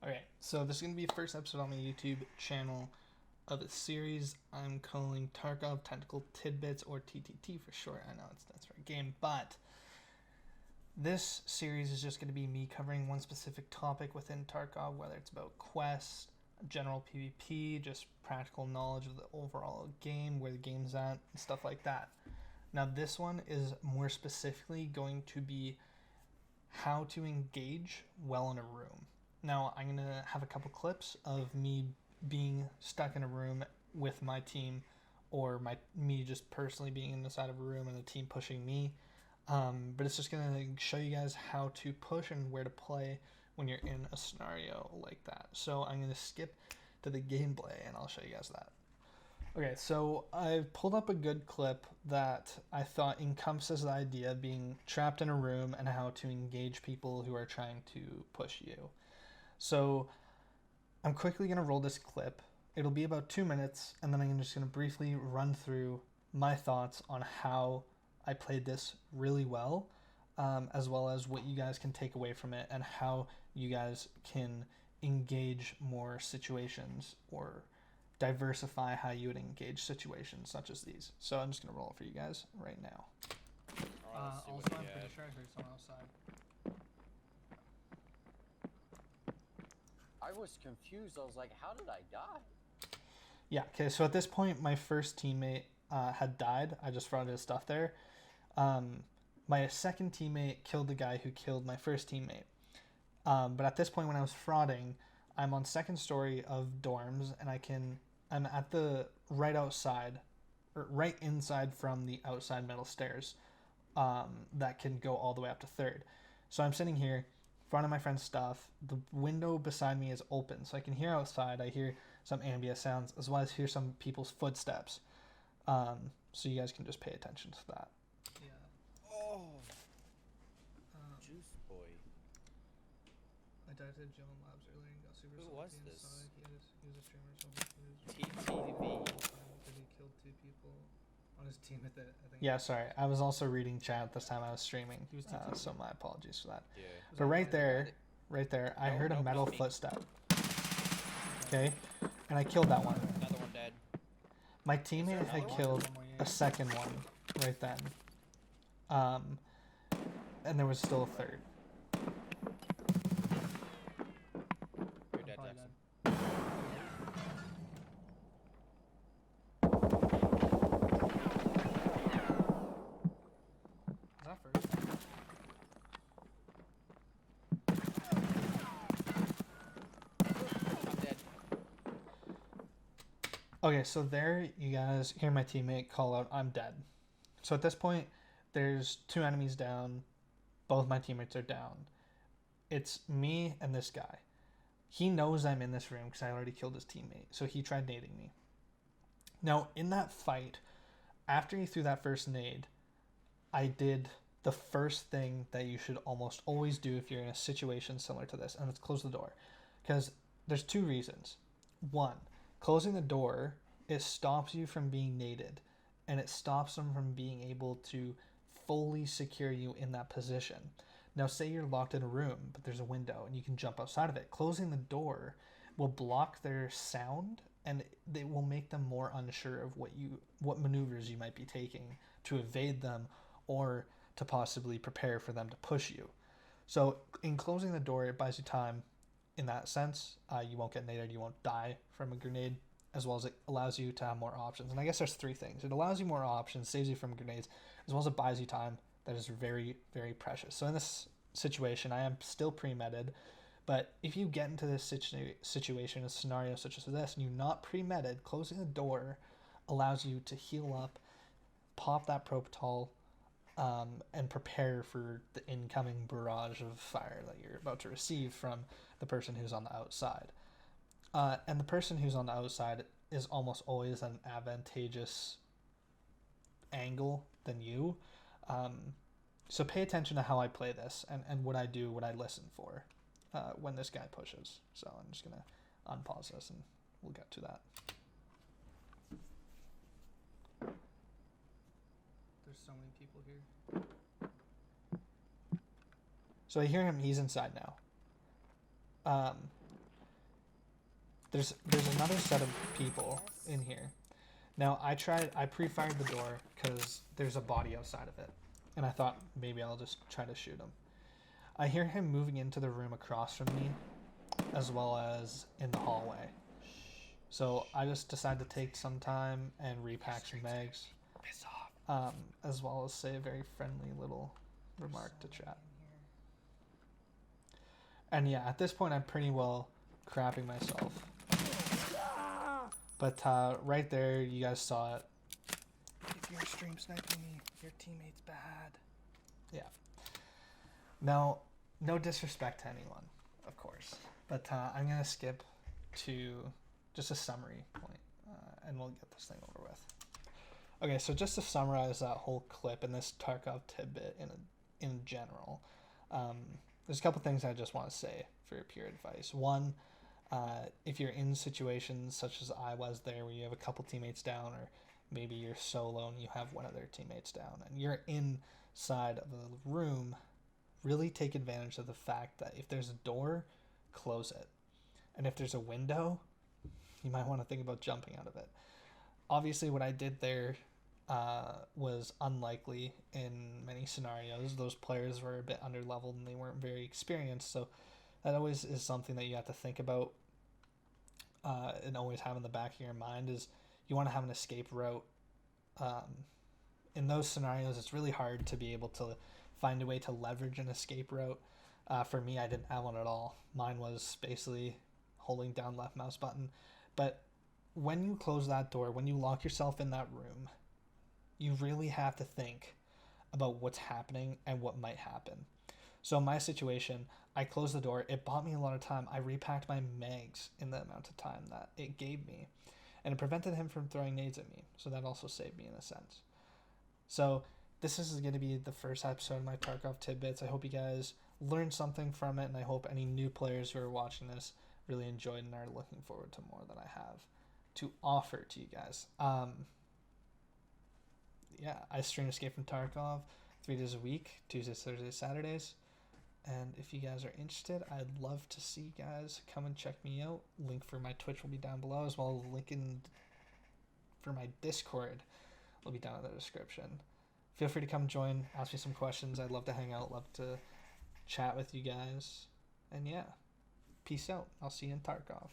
Okay, so this is going to be the first episode on my YouTube channel of a series I'm calling Tarkov Tactical Tidbits, or TTT for short. I know it stands for a game, but this series is just going to be me covering one specific topic within Tarkov, whether it's about quests, general PvP, just practical knowledge of the overall game, where the game's at, and stuff like that. Now, this one is more specifically going to be how to engage well in a room. Now, I'm going to have a couple clips of me being stuck in a room with my team, or me just personally being in the side of a room and the team pushing me. But it's just going to show you guys how to push and where to play when you're in a scenario like that. So I'm going to skip to the gameplay and I'll show you guys that. Okay, so I've pulled up a good clip that I thought encompasses the idea of being trapped in a room and how to engage people who are trying to push you. So I'm quickly going to roll this clip. It'll be about 2 minutes, and then I'm just going to briefly run through my thoughts on how I played this really well, as well as what you guys can take away from it and how you guys can engage more situations or diversify how you would engage situations such as these. So I'm just going to roll it for you guys right now. Also, I'm pretty sure I heard someone outside. I was confused. I was like, how did I die? Yeah, okay, so at this point, my first teammate had died. I just brought his stuff there. My second teammate killed the guy who killed my first teammate. But at this point, when I was frauding, I'm on second story of dorms, and I'm at the right outside, or right inside from the outside metal stairs that can go all the way up to third. So I'm sitting here, front of my friend's stuff. The window beside me is open, so I can hear outside. I hear some ambient sounds, as well as hear some people's footsteps. So you guys can just pay attention to that. Yeah. Oh, juice boy. I died to John Labs earlier and got super Who salty was this? inside. He was a streamer or something. TTV. He killed 2 people on his team at that, I think. Yeah, sorry. I was also reading chat this time I was streaming. So my apologies for that. Yeah. But right there, I heard a metal footstep. Okay? And I killed that one. Another one dead. My teammate had killed a second one right then. And there was still a third. You're dead, Jackson. Is that first? I'm dead. Okay, so there you guys hear my teammate call out, "I'm dead." So at this point, there's 2 enemies down. Both my teammates are down. It's me and this guy. He knows I'm in this room because I already killed his teammate. So he tried nading me. Now, in that fight, after he threw that first nade, I did the first thing that you should almost always do if you're in a situation similar to this, and it's close the door. Because there's 2 reasons. One, closing the door, it stops you from being naded, and it stops them from being able to fully secure you in that position. Now, say you're locked in a room, but there's a window and you can jump outside of it. Closing the door will block their sound, and they will make them more unsure of what maneuvers you might be taking to evade them or to possibly prepare for them to push you. So in closing the door, it buys you time in that sense. You won't get naded, you won't die from a grenade, as well as it allows you to have more options. And I guess there's 3 things. It allows you more options, saves you from grenades, as well as it buys you time that is very, very precious. So in this situation, I am still pre-medded, but if you get into this situation, a scenario such as this, and you're not pre-medded, closing the door allows you to heal up, pop that Propital, and prepare for the incoming barrage of fire that you're about to receive from the person who's on the outside. And the person who's on the outside is almost always an advantageous angle than you. So pay attention to how I play this and what I do, what I listen for when this guy pushes. So I'm just going to unpause this and we'll get to that. There's so many people here. So I hear him, he's inside now. There's another set of people in here. Now I pre-fired the door because there's a body outside of it, and I thought maybe I'll just try to shoot him. I hear him moving into the room across from me, as well as in the hallway. So I just decided to take some time and repack some mags, as well as say a very friendly little remark to chat. And yeah, at this point I'm pretty well crapping myself. But right there, you guys saw it. If you're stream sniping me, your teammate's bad. Yeah. Now, no disrespect to anyone, of course. But I'm going to skip to just a summary point, and we'll get this thing over with. Okay, so just to summarize that whole clip and this Tarkov tidbit in general, there's a couple things I just want to say for your pure advice. One, if you're in situations such as I was there, where you have a couple teammates down, or maybe you're solo and you have one of their teammates down, and you're inside of a room, really take advantage of the fact that if there's a door, close it. And if there's a window, you might want to think about jumping out of it. Obviously, what I did there was unlikely in many scenarios. Those players were a bit underleveled and they weren't very experienced, so that always is something that you have to think about and always have in the back of your mind is you want to have an escape route. In those scenarios, it's really hard to be able to find a way to leverage an escape route. For me, I didn't have one at all. Mine was basically holding down left mouse button. But when you close that door, when you lock yourself in that room, you really have to think about what's happening and what might happen. So in my situation, I closed the door. It bought me a lot of time. I repacked my mags in the amount of time that it gave me. And it prevented him from throwing nades at me. So that also saved me in a sense. So this is going to be the first episode of my Tarkov Tidbits. I hope you guys learned something from it. And I hope any new players who are watching this really enjoyed and are looking forward to more that I have to offer to you guys. Yeah, I stream Escape from Tarkov 3 days a week, Tuesdays, Thursdays, Saturdays. And if you guys are interested, I'd love to see you guys come and check me out. Link for my Twitch will be down below, as well as link for my Discord will be down in the description. Feel free to come join, ask me some questions. I'd love to hang out, love to chat with you guys. And yeah, peace out. I'll see you in Tarkov.